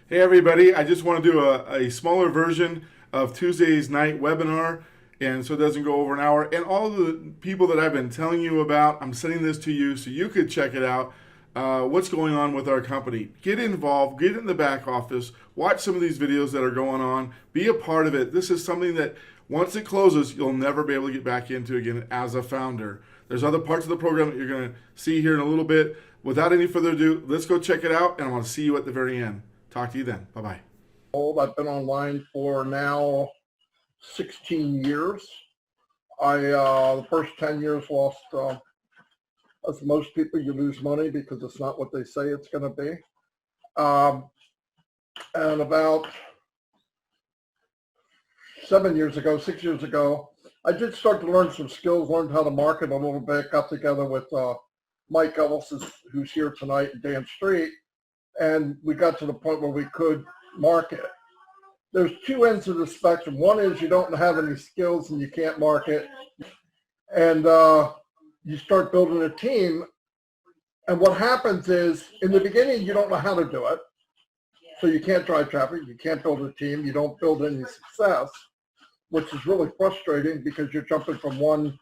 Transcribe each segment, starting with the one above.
Hey everybody, I just want to do a smaller version of Tuesday's night webinar, and so it doesn't go over an hour. And all the people that I've been telling you about, I'm sending this to you so you could check it out. What's going on with our company? Get involved, get in the back office, watch some of these videos that are going on, be a part of it. This is something that once it closes, you'll never be able to get back into again as a founder. There's other parts of the program that you're going to see here in a little bit. Without any further ado, let's go check it out, and I want to see you at the very end. Talk to you then. Bye-bye. I've been online for now 16 years. The first 10 years lost, as most people, you lose money because it's not what they say it's going to be. And about 6 years ago, I did start to learn some skills, learned how to market a little bit, got together with Mike Ellis, who's here tonight, and Dan Street, and we got to the point where we could market. There's two ends of the spectrum. One is you don't have any skills and you can't market, and you start building a team, and what happens is in the beginning you don't know how to do it, so you can't drive traffic, you can't build a team, you don't build any success, which is really frustrating because you're jumping from one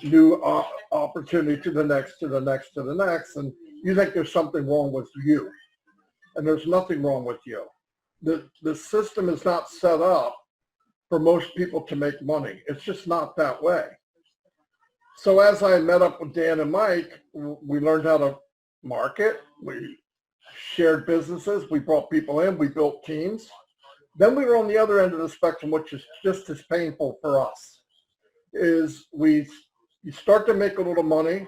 new opportunity to the next, to the next, to the next, and you think there's something wrong with you, and there's nothing wrong with you. The system is not set up for most people to make money. It's just not that way. So as I met up with Dan and Mike, we learned how to market. We shared businesses. We brought people in. We built teams. Then we were on the other end of the spectrum, which is just as painful for us, is you start to make a little money.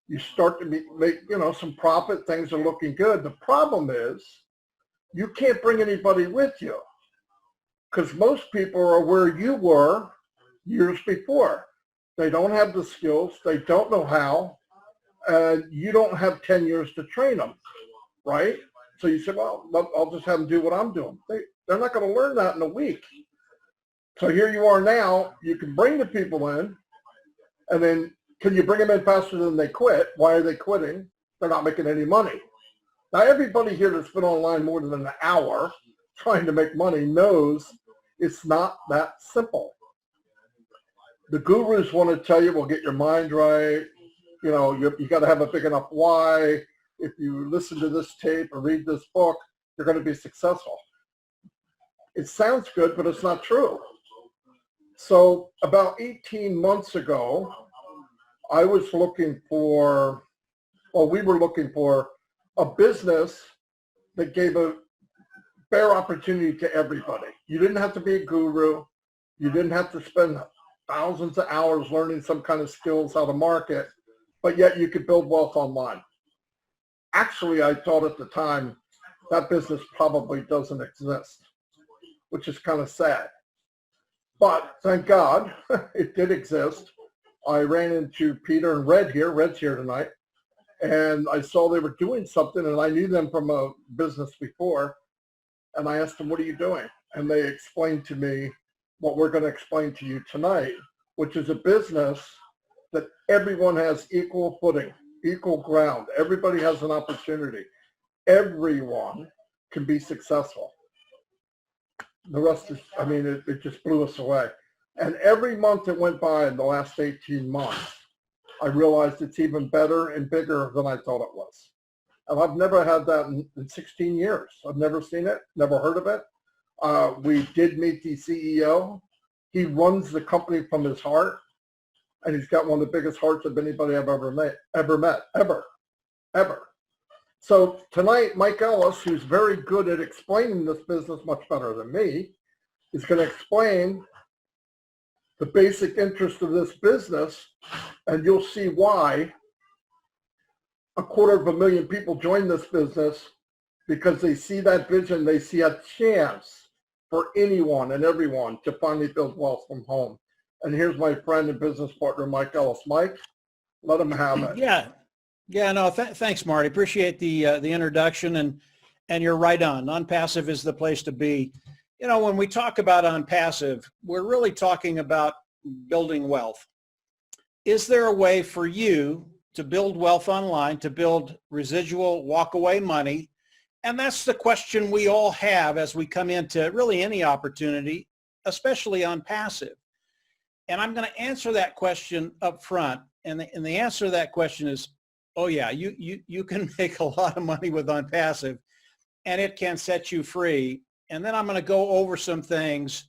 You start to make some profit. Things are looking good. The problem is you can't bring anybody with you because most people are where you were years before. They don't have the skills. They don't know how. And you don't have 10 years to train them, right? So you say, well, I'll just have them do what I'm doing. They're not going to learn that in a week. So here you are now. You can bring the people in, and then can you bring them in faster than they quit? Why are they quitting? They're not making any money. Now, everybody here that's been online more than an hour trying to make money knows it's not that simple. The gurus want to tell you, well, get your mind right. You got to have a big enough why. If you listen to this tape or read this book, you're going to be successful. It sounds good, but it's not true. So about 18 months ago, we were looking for a business that gave a fair opportunity to everybody. You didn't have to be a guru. You didn't have to spend thousands of hours learning some kind of skills how to market, but yet you could build wealth online. Actually, I thought at the time that business probably doesn't exist, which is kind of sad. But thank God it did exist. I ran into Peter and Red here. Red's here tonight. And I saw they were doing something, and I knew them from a business before. And I asked them, what are you doing? And they explained to me what we're going to explain to you tonight, which is a business that everyone has equal footing, equal ground. Everybody has an opportunity. Everyone can be successful. The rest is, it just blew us away. And every month that went by in the last 18 months, I realized it's even better and bigger than I thought it was. And I've never had that in 16 years. I've never seen it, never heard of it. We did meet the CEO. He runs the company from his heart, and he's got one of the biggest hearts of anybody I've ever met. So tonight, Mike Ellis, who's very good at explaining this business much better than me, is going to explain the basic interest of this business, and you'll see why 250,000 people join this business, because they see that vision. They see a chance for anyone and everyone to finally build wealth from home. And here's my friend and business partner, Mike Ellis. Mike, let him have it. Yeah, no, thanks, Marty. Appreciate the introduction, and you're right on. OnPassive is the place to be. When we talk about OnPassive, we're really talking about building wealth. Is there a way for you to build wealth online, to build residual walk-away money And that's the question we all have as we come into really any opportunity, especially on passive. And I'm going to answer that question up front. And the answer to that question is, oh yeah, you can make a lot of money with OnPassive, and it can set you free. And then I'm going to go over some things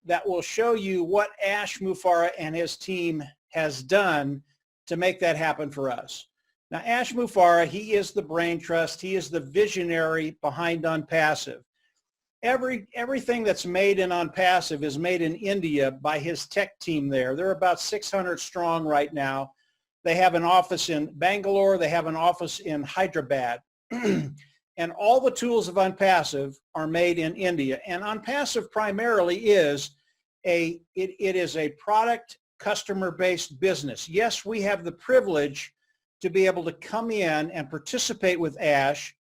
that will show you what Ash Mufareh and his team has done to make that happen for us. Now, Ash Mufareh, he is the brain trust. He is the visionary behind OnPassive. Everything that's made in OnPassive is made in India by his tech team there. They're about 600 strong right now. They have an office in Bangalore. They have an office in Hyderabad. And all the tools of OnPassive are made in India. And OnPassive primarily is it is a product customer-based business. Yes, we have the privilege to be able to come in and participate with Ash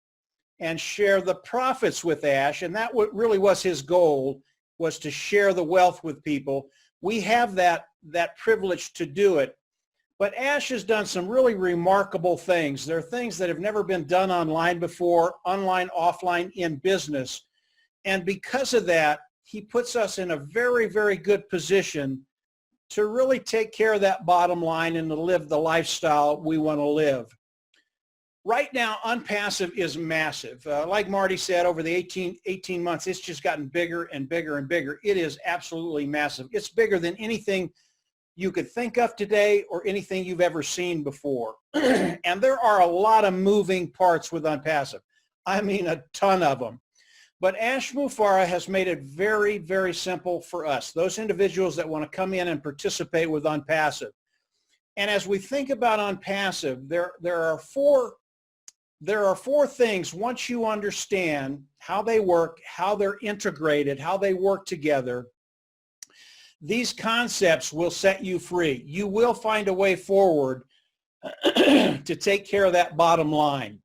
and share the profits with Ash. And that really was his goal, was to share the wealth with people. We have that privilege to do it. But Ash has done some really remarkable things. There are things that have never been done online before, online, offline, in business. And because of that, he puts us in a very, very good position to really take care of that bottom line and to live the lifestyle we want to live. Right now, OnPassive is massive. Like Marty said, over the 18 months, it's just gotten bigger and bigger and bigger. It is absolutely massive. It's bigger than anything you could think of today or anything you've ever seen before. And there are a lot of moving parts with OnPassive. I mean, a ton of them. But Ash Mufareh has made it very, very simple for us, those individuals that want to come in and participate with OnPassive. And as we think about OnPassive, there are four things. Once you understand how they work, how they're integrated, how they work together, these concepts will set you free. You will find a way forward to take care of that bottom line.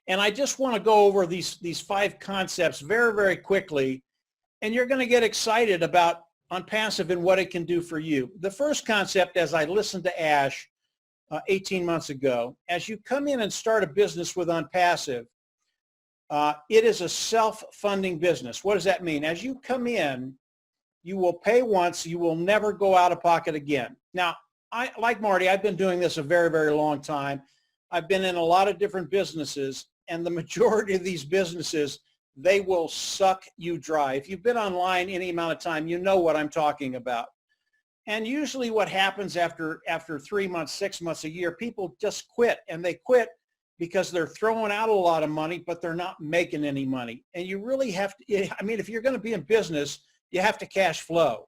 And I just want to go over these 5 concepts very, very quickly, and you're going to get excited about OnPassive and what it can do for you. The first concept, as I listened to Ash 18 months ago, as you come in and start a business with OnPassive, it is a self-funding business. What does that mean? As you come in, you will pay once, you will never go out of pocket again. Now, like Marty, I've been doing this a very, very long time. I've been in a lot of different businesses, and the majority of these businesses, they will suck you dry. If you've been online any amount of time, you know what I'm talking about. And usually what happens after 3 months, 6 months, a year, people just quit, and they quit because they're throwing out a lot of money, but they're not making any money. And you really have to, I mean, if you're going to be in business, you have to cash flow.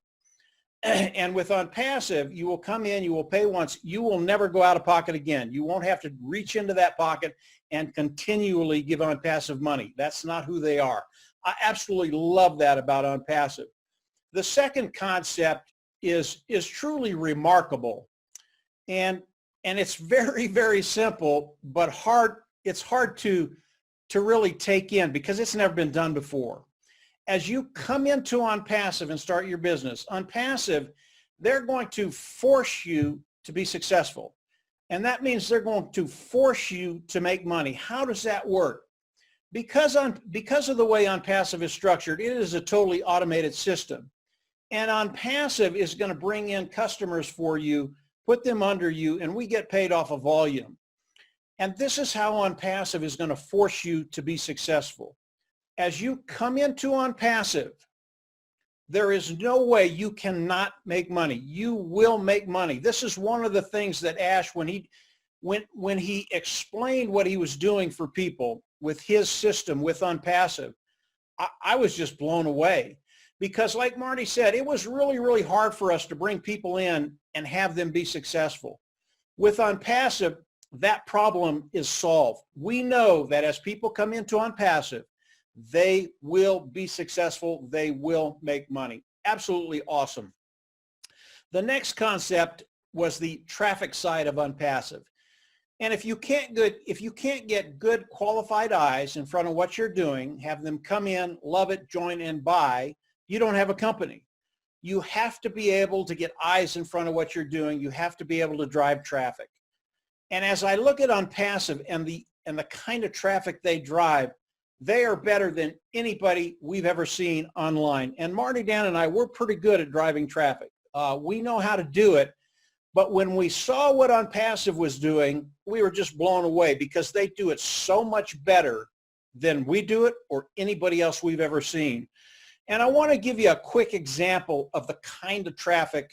And with OnPassive, you will come in, you will pay once, you will never go out of pocket again. You won't have to reach into that pocket and continually give OnPassive money. That's not who they are. I absolutely love that about OnPassive. The second concept is truly remarkable. And it's very, very simple, but it's hard to really take in because it's never been done before. As you come into OnPassive and start your business, OnPassive, they're going to force you to be successful. And that means they're going to force you to make money. How does that work? Because of the way OnPassive is structured, it is a totally automated system. And OnPassive is going to bring in customers for you, put them under you, and we get paid off of volume. And this is how OnPassive is going to force you to be successful. As you come into OnPassive, there is no way you cannot make money. You will make money. This is one of the things that Ash, when he explained what he was doing for people with his system with OnPassive, I was just blown away. Because like Marty said, it was really, really hard for us to bring people in and have them be successful. With OnPassive, that problem is solved. We know that as people come into OnPassive, they will be successful. They will make money. Absolutely awesome. The next concept was the traffic side of OnPassive. And if you can't get good qualified eyes in front of what you're doing, have them come in, love it, join, and buy, you don't have a company. You have to be able to get eyes in front of what you're doing. You have to be able to drive traffic. And as I look at OnPassive and the and the kind of traffic they drive, they are better than anybody we've ever seen online. And Marty, Dan, and I, we're pretty good at driving traffic. We know how to do it. But when we saw what OnPassive was doing, we were just blown away because they do it so much better than we do it or anybody else we've ever seen. And I want to give you a quick example of the kind of traffic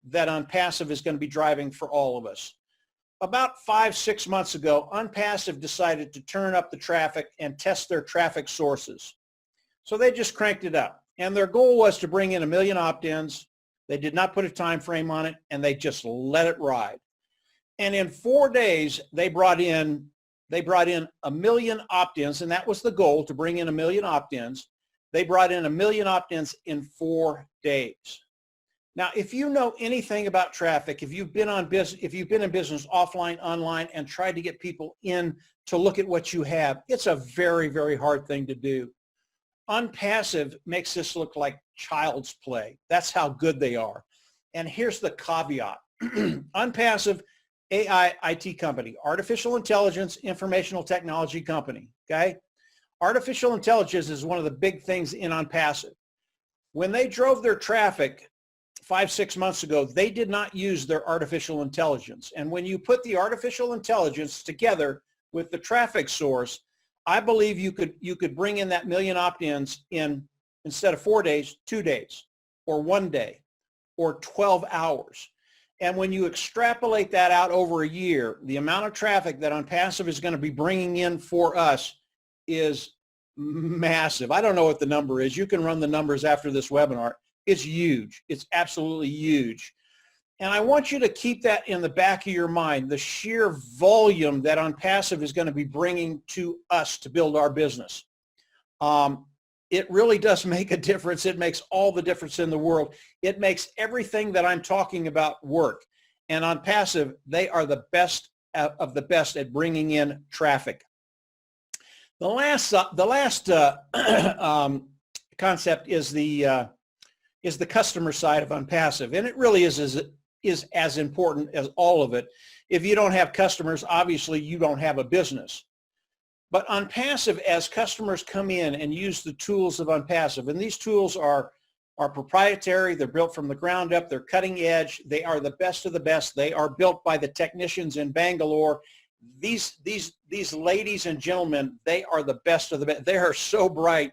that OnPassive is going to be driving for all of us. About 5-6 months ago, OnPassive decided to turn up the traffic and test their traffic sources. So they just cranked it up. And their goal was to bring in 1 million opt-ins. They did not put a time frame on it, and they just let it ride. And in 4 days, they brought in 1 million opt-ins, and that was the goal, to bring in 1 million opt-ins. They brought in 1 million opt-ins in 4 days. Now, if you know anything about traffic, if you've been in business offline, online, and tried to get people in to look at what you have, it's a very, very hard thing to do. OnPassive makes this look like child's play. That's how good they are. And here's the caveat. OnPassive, AI IT company, artificial intelligence, informational technology company, okay? Artificial intelligence is one of the big things in OnPassive. When they drove their traffic 5-6 months ago, they did not use their artificial intelligence. And when you put the artificial intelligence together with the traffic source, I believe you could bring in that 1 million opt-ins in, instead of 4 days, 2 days, or 1 day, or 12 hours. And when you extrapolate that out over a year, the amount of traffic that OnPassive is going to be bringing in for us is massive. I don't know what the number is. You can run the numbers after this webinar. It's huge. It's absolutely huge. And I want you to keep that in the back of your mind, the sheer volume that OnPassive is going to be bringing to us to build our business. It really does make a difference. It makes all the difference in the world. It makes everything that I'm talking about work. And OnPassive, they are the best of the best at bringing in traffic. The last concept is the customer side of OnPassive, and it really is as important as all of it. If you don't have customers, obviously you don't have a business. But OnPassive, as customers come in and use the tools of OnPassive, and these tools are proprietary, they're built from the ground up, they're cutting edge, they are the best of the best, they are built by the technicians in Bangalore. These ladies and gentlemen, they are the best of the best. They are so bright.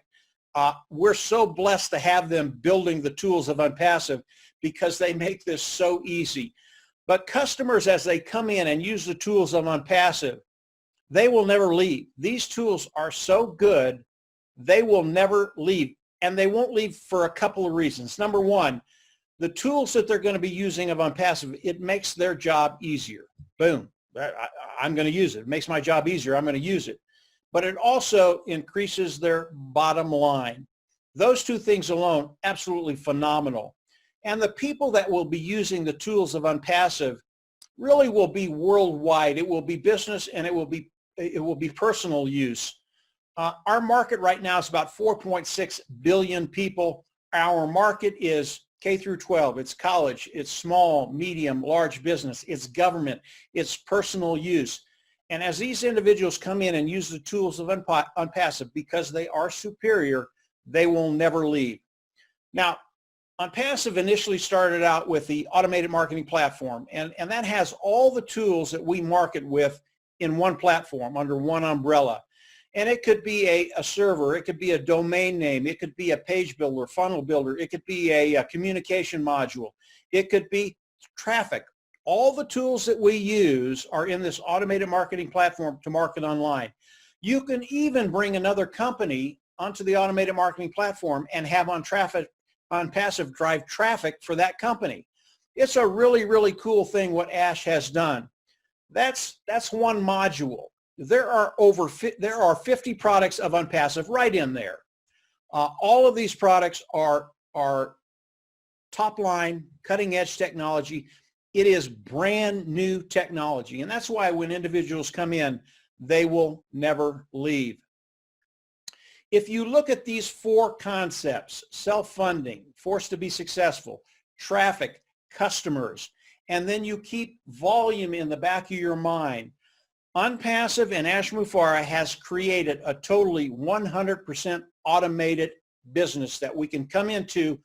We're so blessed to have them building the tools of OnPassive because they make this so easy. But customers, as they come in and use the tools of OnPassive, they will never leave. These tools are so good, they will never leave. And they won't leave for a couple of reasons. Number one, the tools that they're going to be using of OnPassive, it makes their job easier. Boom. I'm going to use it. It makes my job easier. I'm going to use it. But it also increases their bottom line. Those two things alone, absolutely phenomenal. And the people that will be using the tools of OnPassive really will be worldwide. It will be business, and it will be personal use. Our market right now is about 4.6 billion people. Our market is K through 12. It's college. It's small, medium, large business. It's government. It's personal use. And as these individuals come in and use the tools of OnPassive, because they are superior, they will never leave. Now, OnPassive initially started out with the automated marketing platform, and that has all the tools that we market with in one platform under one umbrella. And it could be a server, it could be a domain name, it could be a page builder, funnel builder, it could be a communication module, it could be traffic. All the tools that we use are in this automated marketing platform to market online. You can even bring another company onto the automated marketing platform and have OnPassive drive traffic for that company. It's a really, really cool thing what Ash has done. That's one module. There are 50 products of OnPassive right in there. All of these products are top line, cutting edge technology. It is brand new technology. And that's why when individuals come in, they will never leave. If you look at these 4 concepts, self-funding, forced to be successful, traffic, customers, and then you keep volume in the back of your mind, OnPassive and Ash Mufareh has created a totally 100% automated business that we can come into,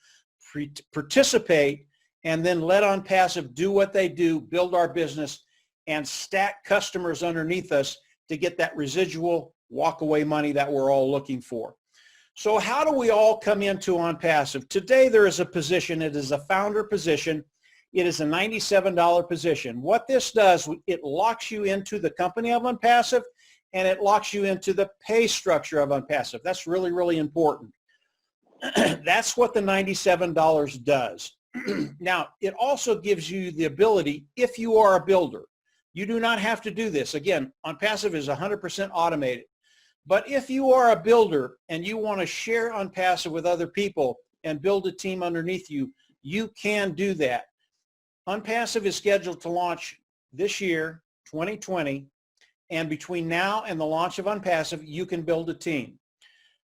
participate, and then let OnPassive do what they do, build our business, and stack customers underneath us to get that residual walk-away money that we're all looking for. So how do we all come into OnPassive? Today there is a position. It is a founder position. It is a $97 position. What this does, it locks you into the company of OnPassive, and it locks you into the pay structure of OnPassive. That's really, really important. That's what the $97 does. Now, it also gives you the ability, if you are a builder, you do not have to do this. Again, OnPassive is 100% automated. But if you are a builder and you want to share OnPassive with other people and build a team underneath you, you can do that. OnPassive is scheduled to launch this year, 2020, and between now and the launch of OnPassive, you can build a team.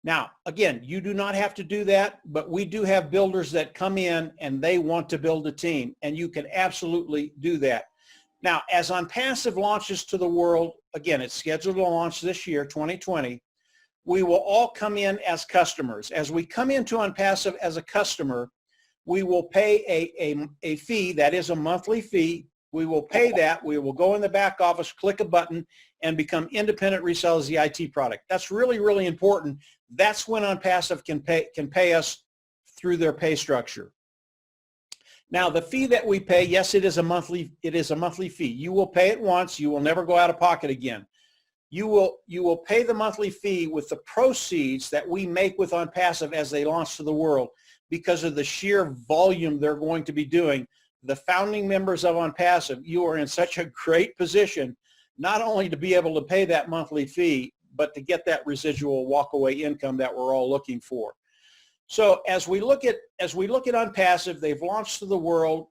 Now, again, you do not have to do that, but we do have builders that come in and they want to build a team, and you can absolutely do that. Now, as OnPassive launches to the world, again, it's scheduled to launch this year, 2020, we will all come in as customers. As we come into OnPassive as a customer, we will pay a fee, that is a monthly fee. We will pay that. We will go in the back office, click a button, and become independent resellers of the IT product. That's really, really important. That's when OnPassive can pay us through their pay structure. Now, the fee that we pay, yes, it is a monthly fee. You will pay it once. You will never go out of pocket again. You will pay the monthly fee with the proceeds that we make with OnPassive as they launch to the world, because of the sheer volume they're going to be doing. The founding members of OnPassive, you are in such a great position, not only to be able to pay that monthly fee, but to get that residual walkaway income that we're all looking for. So as we look at OnPassive, they've launched to the world.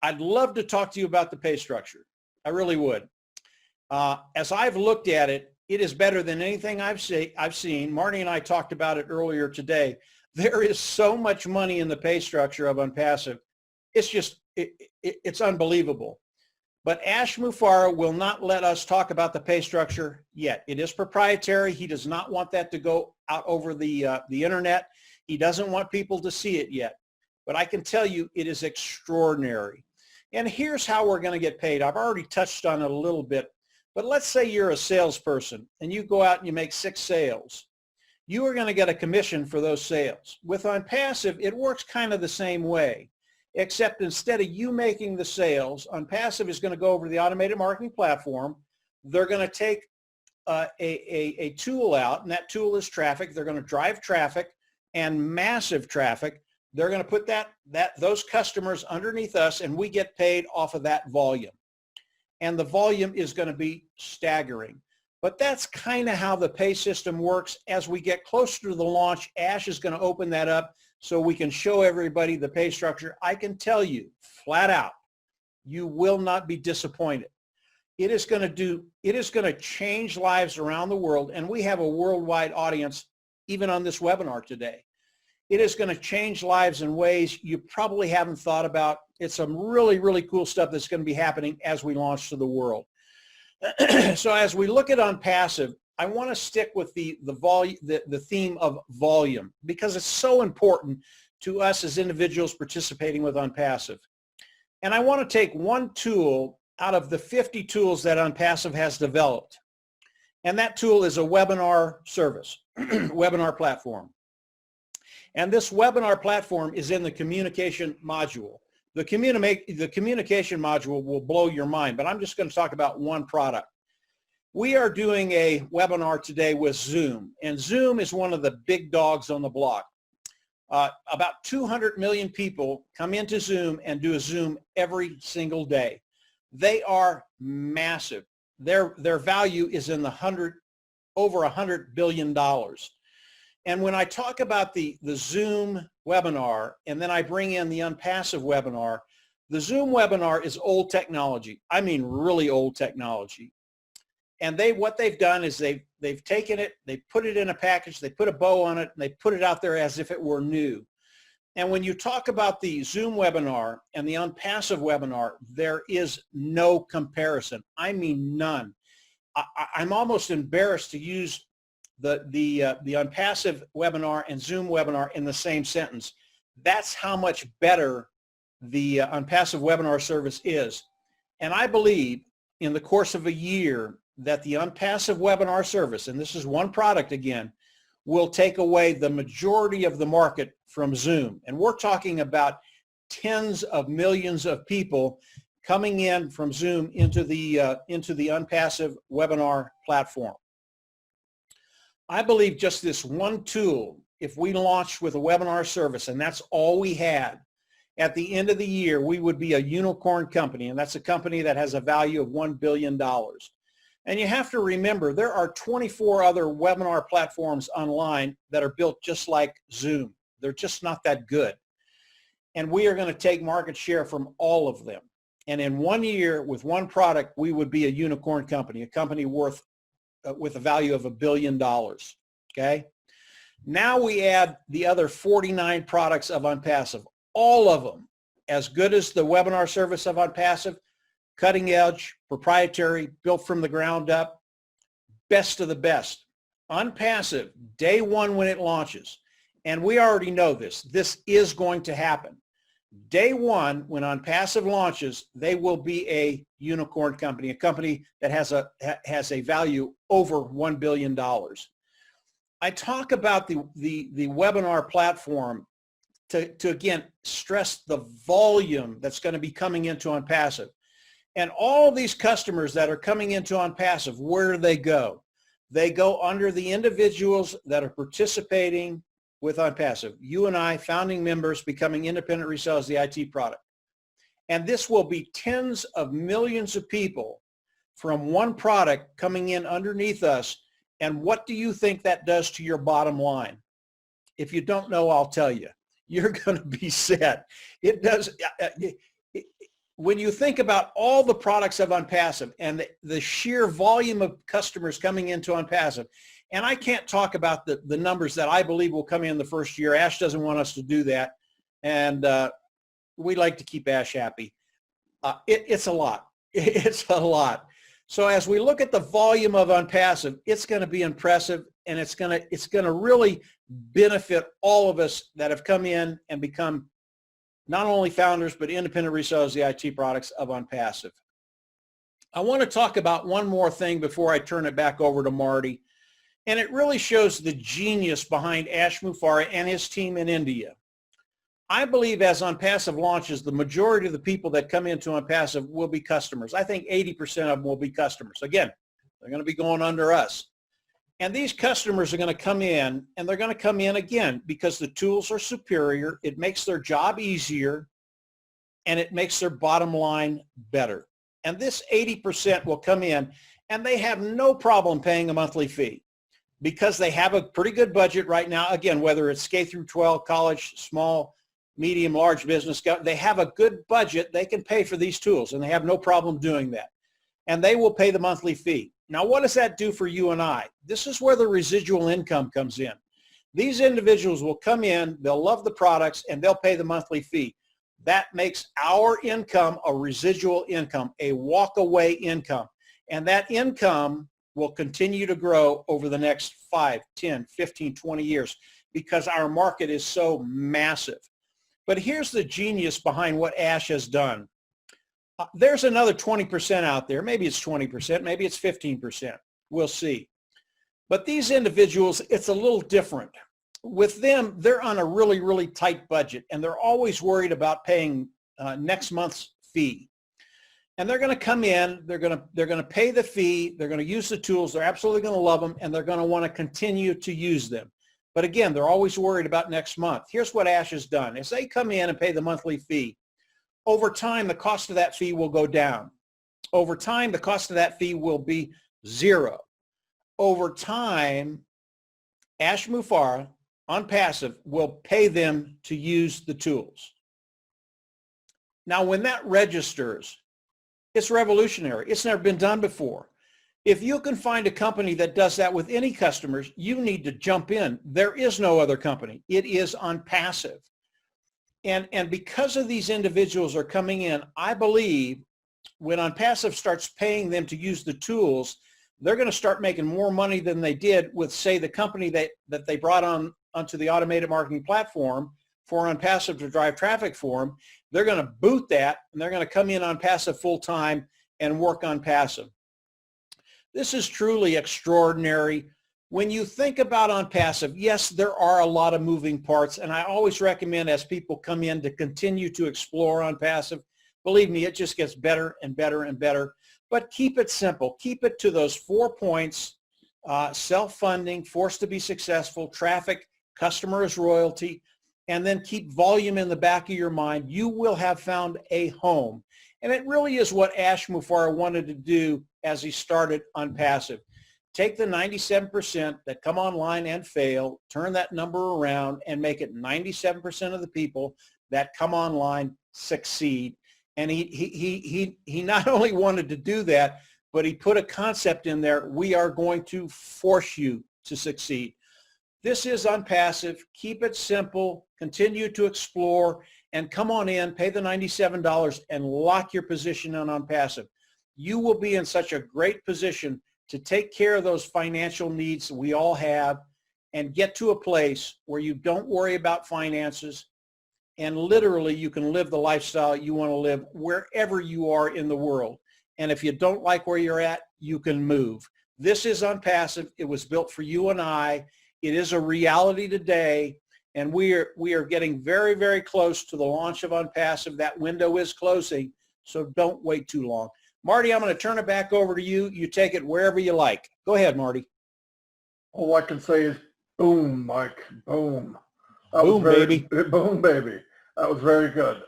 I'd love to talk to you about the pay structure. I really would. As I've looked at it, it is better than anything I've seen. Marty and I talked about it earlier today. There is so much money in the pay structure of OnPassive. It's just, it's unbelievable. But Ash Mufareh will not let us talk about the pay structure yet. It is proprietary. He does not want that to go out over the internet. He doesn't want people to see it yet. But I can tell you it is extraordinary. And here's how we're going to get paid. I've already touched on it a little bit. But let's say you're a salesperson and you go out and you make 6 sales. You are going to get a commission for those sales. With OnPassive, it works kind of the same way, except instead of you making the sales, OnPassive is going to go over to the automated marketing platform. They're going to take a tool out, and that tool is traffic. They're going to drive traffic and massive traffic. They're going to put those customers underneath us, and we get paid off of that volume. And the volume is going to be staggering. But that's kind of how the pay system works. As we get closer to the launch, Ash is going to open that up so we can show everybody the pay structure. I can tell you flat out, you will not be disappointed. It is going to change lives around the world, and we have a worldwide audience even on this webinar today. It is going to change lives in ways you probably haven't thought about. It's some really, really cool stuff that's going to be happening as we launch to the world. So as we look at OnPassive, I want to stick with the theme of volume, because it's so important to us as individuals participating with OnPassive. And I want to take one tool out of the 50 tools that OnPassive has developed. And that tool is a webinar service, webinar platform. And this webinar platform is in the communication module. The communication module will blow your mind, but I'm just going to talk about one product. We are doing a webinar today with Zoom, and Zoom is one of the big dogs on the block. About 200 million people come into Zoom and do a Zoom every single day. They are massive. Their value is in over $100 billion. And when I talk about the Zoom webinar, and then I bring in the OnPassive webinar, the Zoom webinar is old technology. I mean, really old technology. And what they've done is they've taken it, they put it in a package, they put a bow on it, and they put it out there as if it were new. And when you talk about the Zoom webinar and the OnPassive webinar, there is no comparison. I mean, none. I'm almost embarrassed to use the OnPassive webinar and Zoom webinar in the same sentence. That's how much better the OnPassive webinar service is. And I believe in the course of a year that the OnPassive webinar service, and this is one product again, will take away the majority of the market from Zoom. And we're talking about tens of millions of people coming in from Zoom into the OnPassive webinar platform. I believe just this one tool, if we launched with a webinar service and that's all we had, at the end of the year, we would be a unicorn company, and that's a company that has a value of $1 billion. And you have to remember, there are 24 other webinar platforms online that are built just like Zoom. They're just not that good. And we are going to take market share from all of them. And in 1 year, with one product, we would be a unicorn company, a company worth with a value of $1 billion. Okay. Now we add the other 49 products of OnPassive, all of them as good as the webinar service of OnPassive, cutting edge, proprietary, built from the ground up, best of the best. OnPassive, day one when it launches, and we already know this is going to happen. Day one, when OnPassive launches, they will be a unicorn company, a company that has a value over $1 billion. I talk about the webinar platform to again stress the volume that's going to be coming into OnPassive. And all of these customers that are coming into OnPassive, where do they go? They go under the individuals that are participating with OnPassive. You and I, founding members, becoming independent resellers of the IT product. And this will be tens of millions of people from one product coming in underneath us. And what do you think that does to your bottom line? If you don't know, I'll tell you. You're going to be set. It does. When you think about all the products of OnPassive and the sheer volume of customers coming into OnPassive, and I can't talk about the numbers that I believe will come in the first year. Ash doesn't want us to do that, and we like to keep Ash happy. It's a lot. It's a lot. So as we look at the volume of OnPassive, it's going to be impressive, and it's going to really benefit all of us that have come in and become not only founders, but independent resellers of the IT products of OnPassive. I want to talk about one more thing before I turn it back over to Marty. And it really shows the genius behind Ash Mufareh and his team in India. I believe as OnPassive launches, the majority of the people that come into OnPassive will be customers. I think 80% of them will be customers. Again, they're going to be going under us. And these customers are going to come in, and they're going to come in again because the tools are superior. It makes their job easier, and it makes their bottom line better. And this 80% will come in, and they have no problem paying a monthly fee because they have a pretty good budget right now. Again, whether it's K through 12, college, small, medium, large business, they have a good budget. They can pay for these tools, and they have no problem doing that. And they will pay the monthly fee. Now, what does that do for you and I? This is where the residual income comes in. These individuals will come in, they'll love the products, and they'll pay the monthly fee. That makes our income a residual income, a walk-away income. And that income will continue to grow over the next 5, 10, 15, 20 years because our market is so massive. But here's the genius behind what Ash has done. There's another 20% out there. Maybe it's 20%, maybe it's 15%. We'll see. But these individuals, it's a little different. With them, they're on a really, really tight budget, and they're always worried about paying next month's fee. And they're going to come in, they're going to pay the fee, they're going to use the tools, they're absolutely going to love them, and they're going to want to continue to use them. But again, they're always worried about next month. Here's what Ash has done. As they come in and pay the monthly fee, over time, the cost of that fee will go down. Over time, the cost of that fee will be zero. Over time, Ash Mufareh, OnPassive, will pay them to use the tools. Now, when that registers, it's revolutionary. It's never been done before. If you can find a company that does that with any customers, you need to jump in. There is no other company. It is OnPassive. And because of these individuals are coming in, I believe when OnPassive starts paying them to use the tools, they're going to start making more money than they did with, say, the company that they brought on onto the automated marketing platform for OnPassive to drive traffic for them. They're going to boot that, and they're going to come in OnPassive full time and work OnPassive. This is truly extraordinary. When you think about OnPassive, yes, there are a lot of moving parts, and I always recommend as people come in to continue to explore OnPassive. Believe me, it just gets better and better and better. But keep it simple. Keep it to those 4 points: self-funding, forced to be successful, traffic, customer is royalty, and then keep volume in the back of your mind. You will have found a home. And it really is what Ash Mufareh wanted to do as he started OnPassive. Take the 97% that come online and fail, turn that number around, and make it 97% of the people that come online succeed. And he not only wanted to do that, but he put a concept in there: we are going to force you to succeed. This is OnPassive. Keep it simple, continue to explore, and come on in, pay the $97 and lock your position on OnPassive. You will be in such a great position to take care of those financial needs we all have and get to a place where you don't worry about finances, and literally you can live the lifestyle you want to live wherever you are in the world. And if you don't like where you're at, you can move. This is OnPassive. It was built for you and I. It is a reality today, and we are getting very, very close to the launch of OnPassive. That window is closing, so don't wait too long. Marty, I'm going to turn it back over to you. You take it wherever you like. Go ahead, Marty. All I can say is boom, Mike, boom. Boom, baby. Boom, baby. That was very good.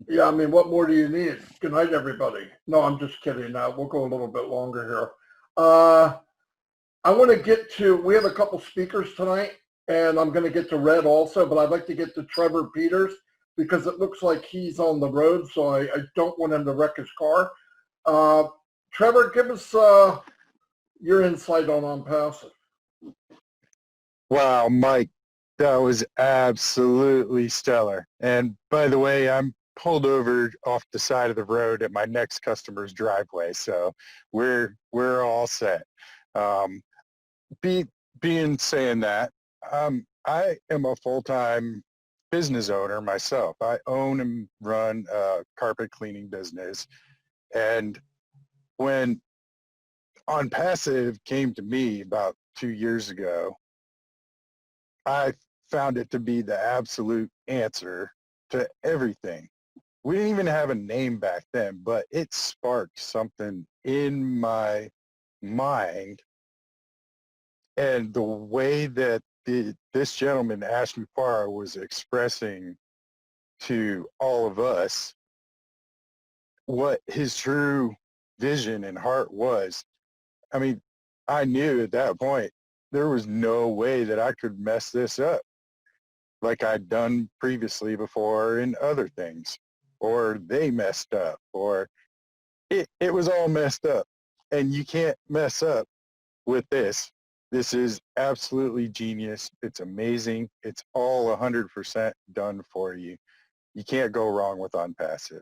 Yeah, I mean, what more do you need? Good night, everybody. No, I'm just kidding. We'll go a little bit longer here. I want to get to, we have a couple speakers tonight, and I'm going to get to Red also, but I'd like to get to Trevor Peters because it looks like he's on the road, so I don't want him to wreck his car. Trevor, give us your insight on OnPassive. Wow, Mike, that was absolutely stellar. And by the way, I'm pulled over off the side of the road at my next customer's driveway, so we're all set. Saying that, I am a full-time business owner myself. I own and run a carpet cleaning business, and when OnPassive came to me about 2 years ago, I found it to be the absolute answer to everything. We didn't even have a name back then, but it sparked something in my mind. And the way that this gentleman, Ash Mufareh, was expressing to all of us what his true vision and heart was, I mean, I knew at that point there was no way that I could mess this up like I'd done previously before in other things, or they messed up, or it was all messed up. And you can't mess up with this. This is absolutely genius. It's amazing. It's all 100% done for you. You can't go wrong with OnPassive.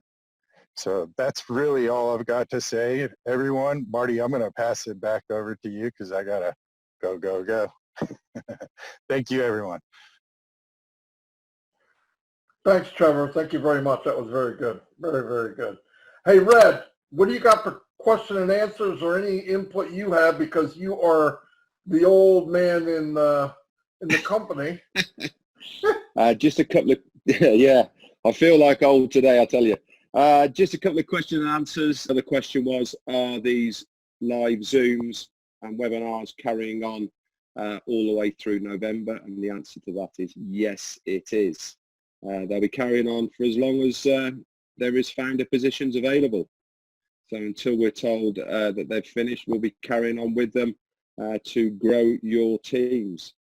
So that's really all I've got to say, everyone. Marty, I'm going to pass it back over to you because I got to go. Thank you, everyone. Thanks, Trevor. Thank you very much. That was very good. Very, very good. Hey, Red, what do you got for question and answers or any input you have, because you are the old man in the company? Just a couple of, yeah, I feel like old today, I tell you. Just a couple of question and answers. The question was, are these live Zooms and webinars carrying on all the way through November? And the answer to that is yes, it is. They'll be carrying on for as long as there is founder positions available. So until we're told that they've finished, we'll be carrying on with them to grow your teams.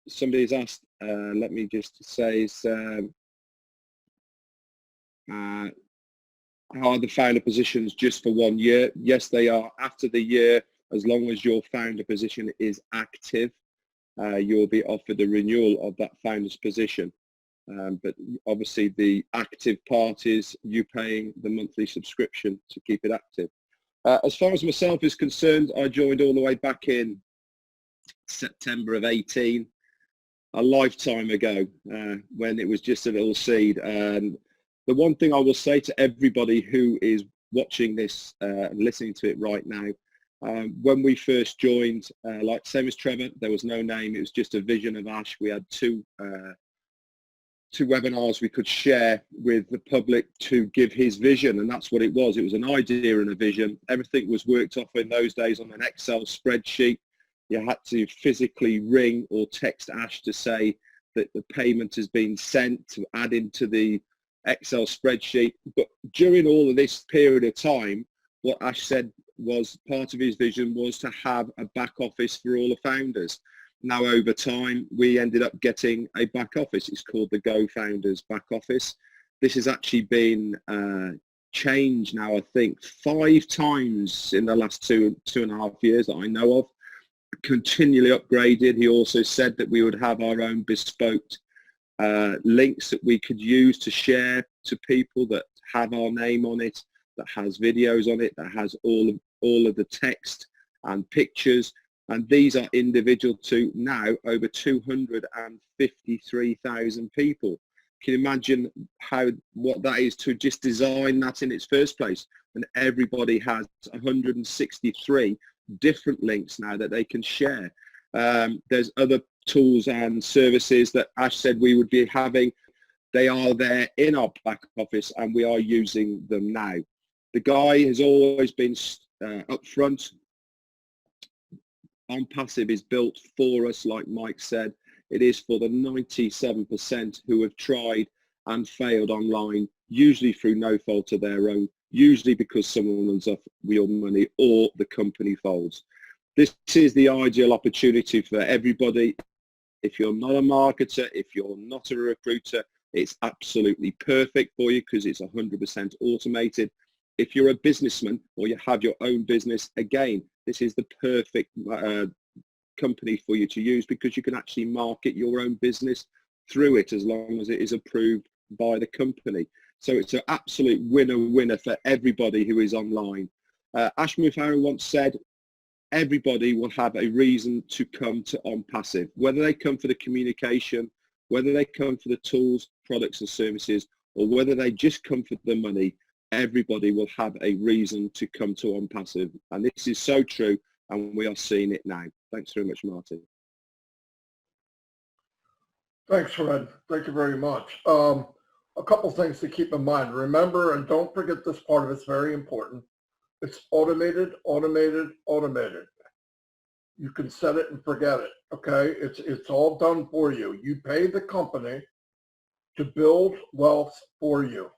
Somebody's asked, let me just say, are the founder positions just for 1 year? Yes, they are. After the year, as long as your founder position is active, you'll be offered the renewal of that founder's position. But obviously the active part is you paying the monthly subscription to keep it active. As far as myself is concerned, I joined all the way back in September of 18, a lifetime ago, when it was just a little seed. And the one thing I will say to everybody who is watching this and listening to it right now, when we first joined, like same as Trevor, there was no name. It was just a vision of Ash. We had two webinars we could share with the public to give his vision, and that's what it was. It was an idea and a vision. Everything was worked off in those days on an Excel spreadsheet. You had to physically ring or text Ash to say that the payment has been sent, to add into the Excel spreadsheet. But during all of this period of time, what Ash said was part of his vision was to have a back office for all the founders. Now, over time, we ended up getting a back office. It's called the Go Founders back office. This has actually been changed now, I think, 5 times in the last two and a half years that I know of, continually upgraded. He also said that we would have our own bespoke links that we could use to share to people that have our name on it, that has videos on it, that has all of the text and pictures. And these are individual to now over 253,000 people. Can you imagine what that is to just design that in its first place? And everybody has 163 different links now that they can share. There's other tools and services that Ash said we would be having. They are there in our back office and we are using them now. The guy has always been upfront. OnPassive is built for us, like Mike said. It is for the 97% who have tried and failed online, usually through no fault of their own, usually because someone runs off real money or the company folds. This is the ideal opportunity for everybody. If you're not a marketer, if you're not a recruiter, it's absolutely perfect for you because it's 100% automated. If you're a businessman or you have your own business, again, this is the perfect company for you to use because you can actually market your own business through it as long as it is approved by the company. So it's an absolute winner for everybody who is online. Ash Mufareh once said, everybody will have a reason to come to OnPassive, whether they come for the communication, whether they come for the tools, products and services, or whether they just come for the money. Everybody will have a reason to come to OnPassive. And this is so true, and we are seeing it now. Thanks very much, Martin. Thanks, Fred. Thank you very much. A couple things to keep in mind. Remember, and don't forget this part of it's very important. It's automated, automated, automated. You can set it and forget it, okay? It's all done for you. You pay the company to build wealth for you.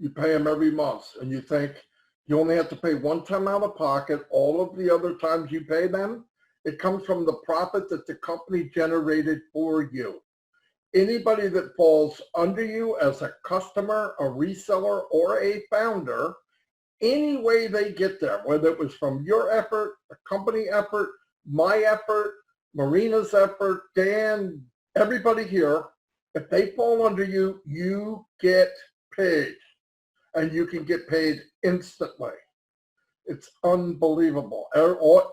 You pay them every month, and you think you only have to pay one time out of pocket. All of the other times you pay them, it comes from the profit that the company generated for you. Anybody that falls under you as a customer, a reseller, or a founder, any way they get there, whether it was from your effort, a company effort, my effort, Marina's effort, Dan, everybody here, if they fall under you, you get paid. And you can get paid instantly. It's unbelievable.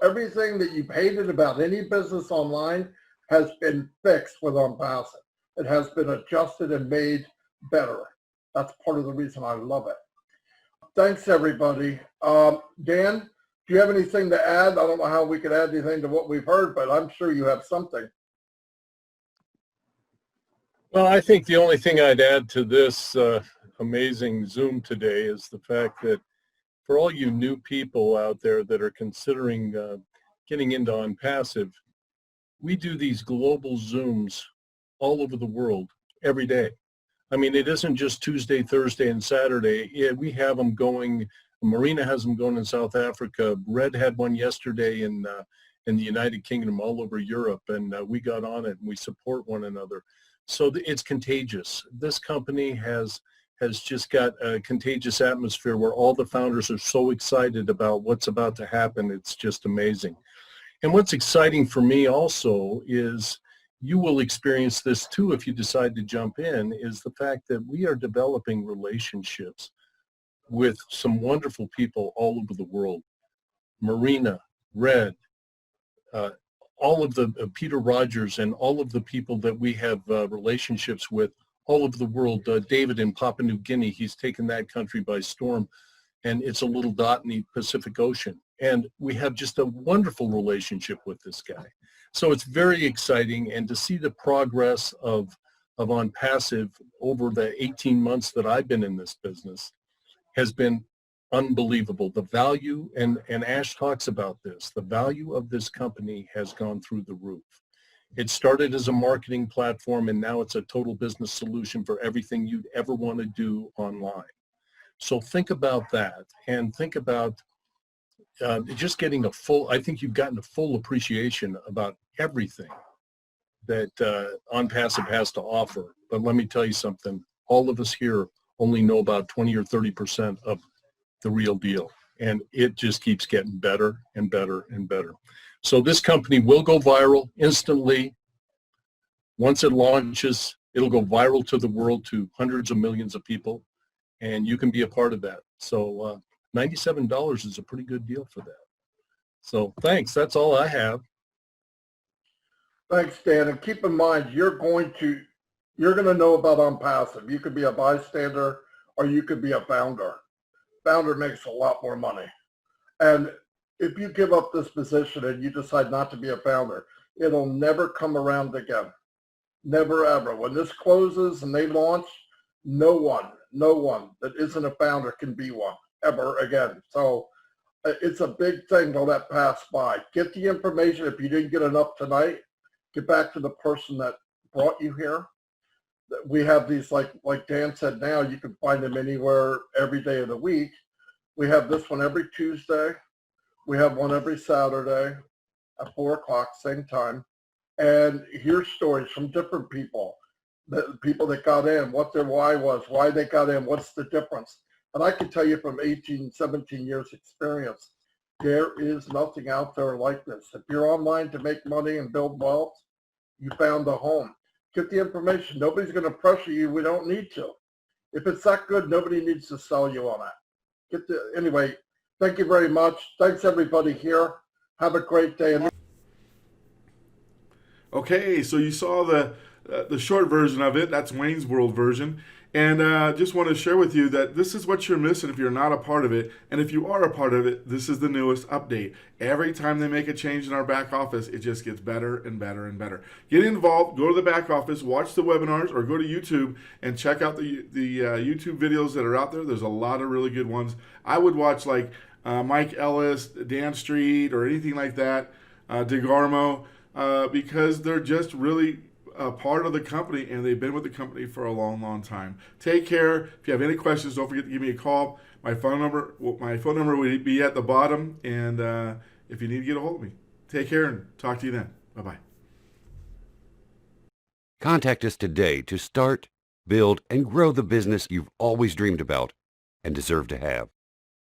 Everything that you've hated about any business online has been fixed with OnPassive. It has been adjusted and made better. That's part of the reason I love it. Thanks, everybody. Dan, do you have anything to add? I don't know how we could add anything to what we've heard, but I'm sure you have something. Well, I think the only thing I'd add to this amazing Zoom today is the fact that for all you new people out there that are considering getting into OnPassive, we do these global Zooms all over the world every day. I mean, it isn't just Tuesday, Thursday, and Saturday. Yeah, we have them going. Marina has them going in South Africa. Red had one yesterday in the United Kingdom, all over Europe, and we got on it and we support one another. So it's contagious. This company has just got a contagious atmosphere where all the founders are so excited about what's about to happen. It's just amazing. And what's exciting for me also is, you will experience this too if you decide to jump in, is the fact that we are developing relationships with some wonderful people all over the world. Marina, Red, all of the Peter Rogers, and all of the people that we have relationships with all over the world. David in Papua New Guinea, he's taken that country by storm, and it's a little dot in the Pacific Ocean. And we have just a wonderful relationship with this guy. So it's very exciting, and to see the progress of OnPassive over the 18 months that I've been in this business has been unbelievable. The value, and Ash talks about this, the value of this company has gone through the roof. It started as a marketing platform, and now it's a total business solution for everything you'd ever want to do online. So think about that, and think about just getting a full, I think you've gotten a full appreciation about everything that OnPassive has to offer. But let me tell you something, all of us here only know about 20 or 30% of the real deal. And it just keeps getting better and better and better. So this company will go viral instantly. Once it launches, it'll go viral to the world, to hundreds of millions of people, and you can be a part of that. So $97 is a pretty good deal for that. So thanks, that's all I have. Thanks, Dan. And keep in mind, you're going to know about OnPassive. You could be a bystander or you could be a founder. Founder makes a lot more money. And if you give up this position and you decide not to be a founder, it'll never come around again. Never, ever. When this closes and they launch, no one that isn't a founder can be one ever again. So it's a big thing to let pass by. Get the information. If you didn't get enough tonight, get back to the person that brought you here. We have these, like Dan said, now you can find them anywhere every day of the week. We have this one every Tuesday. We have one every Saturday at 4 o'clock, same time. And hear stories from different people, the people that got in, what their why was, why they got in, what's the difference. And I can tell you from 18, 17 years experience, there is nothing out there like this. If you're online to make money and build wealth, you found a home. Get the information. Nobody's going to pressure you. We don't need to. If it's that good, nobody needs to sell you on it. Anyway, thank you very much. Thanks everybody here. Have a great day. Okay, so you saw the short version of it. That's Wayne's World version. And just want to share with you that this is what you're missing if you're not a part of it. And if you are a part of it, this is the newest update. Every time they make a change in our back office, it just gets better and better and better. Get involved, go to the back office, watch the webinars, or go to YouTube and check out the YouTube videos that are out there. There's a lot of really good ones. I would watch like Mike Ellis, Dan Street, or anything like that, DeGarmo, because they're just really a part of the company, and they've been with the company for a long, long time. Take care. If you have any questions, don't forget to give me a call. My phone number will be at the bottom, and if you need to get a hold of me, take care and talk to you then. Bye-bye. Contact us today to start, build, and grow the business you've always dreamed about and deserve to have.